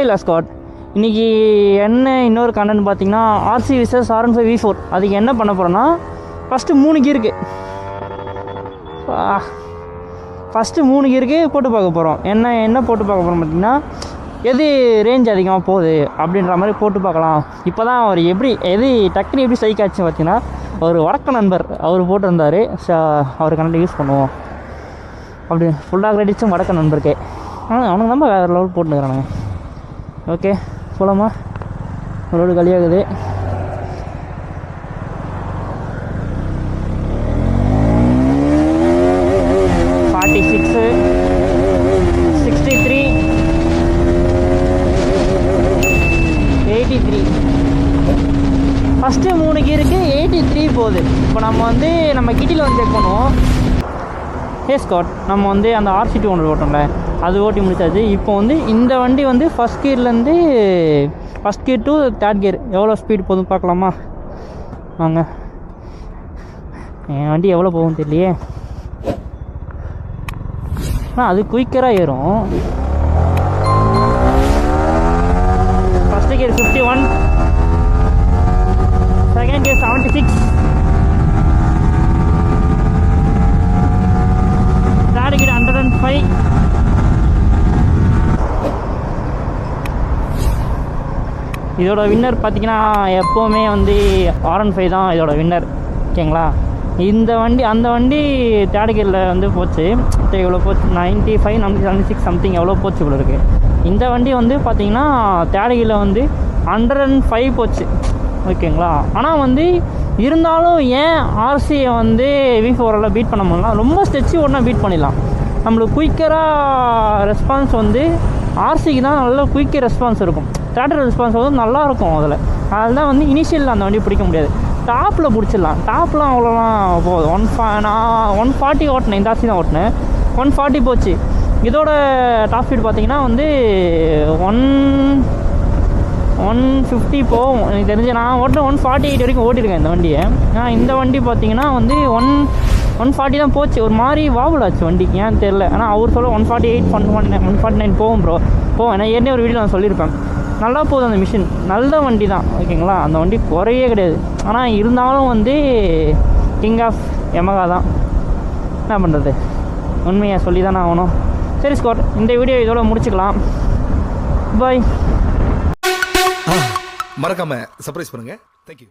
இல்லை ஸ்காட். இன்றைக்கி என்ன இன்னொரு கண்டென்ட் பார்த்தீங்கன்னா ஆர்சி விசஸ் R15 V4. அதுக்கு என்ன பண்ண போகிறோன்னா ஃபஸ்ட்டு 3 கீருக்கு போட்டு பார்க்க போகிறோம். என்ன போட்டு பார்க்க போகிறோம் பார்த்தீங்கன்னா எது ரேஞ்ச் அதிகமாக போகுது அப்படின்ற மாதிரி போட்டு பார்க்கலாம். இப்போ தான் அவர் எது டக்குன்னு எப்படி ஸ்ட்ரைக் ஆச்சு பார்த்தீங்கன்னா ஒரு வடக்க நண்பர் அவர் போட்டிருந்தார். அவர் கரெக்டாக யூஸ் பண்ணுவோம் அப்படி ஃபுல்லாக கிரெடிட்ஸும் வடக்க நண்பருக்கே. அவனுக்கு நம்ம வேறு லெவல் போட்டுக்கிறானுங்க. ஓகே போகலாமா? ரோடு காலியாகுது. ஃபஸ்ட்டு 3 கீருக்கு 83 போகுது. இப்போ நம்ம கிட்டியில் செக் பண்ணுவோம். ஸ்காட் நம்ம அந்த RC2 ஒன்று ஓட்டோம்ல அது ஓட்டி முடிச்சாச்சு. இப்போ இந்த வண்டி ஃபஸ்ட் கீர்லேருந்து first gear to third gear எவ்வளோ ஸ்பீட் போகுதுன்னு பார்க்கலாமா? வாங்க. என் வண்டி எவ்வளோ போகும் தெரியலையே. அது குயிக்கராக ஏறும். First gear 51, second gear 76, third gear 105, இதோட வின்னர் பார்த்தீங்கன்னா எப்போவுமே R15 தான் இதோட வின்னர். ஓகேங்களா? அந்த வண்டி தேர்ட் கியரில் போச்சு. எவ்வளோ போச்சு? 95, 96 சம்திங் எவ்வளோ போச்சு இவ்வளோ இருக்குது. இந்த வண்டி பார்த்தீங்கன்னா தேர்ட் கியரில் 105 போச்சு. ஓகேங்களா? ஆனால் இருந்தாலும் ஏன் ஆர்சியை V4 பீட் பண்ண முடியலாம்? ரொம்ப ஸ்ட்ரெச்சு ஒன்றா பீட் பண்ணிடலாம். நம்மளுக்கு குயிக்கராக ரெஸ்பான்ஸ் ஆர்சிக்கு தான் நல்ல குயிக்கர் ரெஸ்பான்ஸ் இருக்கும். தேட்டர் ரெஸ்பான்ஸ் நல்லாயிருக்கும். அதில் தான் இனிஷியலில் அந்த வண்டி பிடிக்க முடியாது. டாப்பில் பிடிச்சிடலாம். டாப்லாம் அவ்வளோலாம் போகுது. நான் 140 ஓட்டினேன். இந்த ஆர்சி தான் ஓட்டினேன். 140 போச்சு. இதோட டாப் ஸ்பீட் பார்த்தீங்கன்னா 150 போகும் எனக்கு தெரிஞ்சு. நான் 148 வரைக்கும் ஓட்டியிருக்கேன் இந்த வண்டியை. இந்த வண்டி பார்த்தீங்கன்னா 140 தான் போச்சு. ஒரு மாதிரி வாவலாச்சு வண்டிக்கு, ஏன்னு தெரில. ஆனால் அவர் சொல்ல 148, 149 போகும் ப்ரோ போகும். ஏன்னா ஏற்கனவே ஒரு வீடியோ நான் சொல்லியிருப்பேன். நல்லா போகுது அந்த மிஷின். நல்ல வண்டி தான். ஓகேங்களா? அந்த வண்டி குறையே கிடையாது. ஆனால் இருந்தாலும் கிங் ஆஃப் யமகா தான். என்ன பண்ணுறது, உண்மையை சொல்லி தானே ஆகணும். சரி ஸ்காட், இந்த வீடியோ இதோட முடிச்சுக்கலாம். பாய். மறக்காம சர்ப்ரைஸ் பண்ணுங்க. தேங்க்யூ.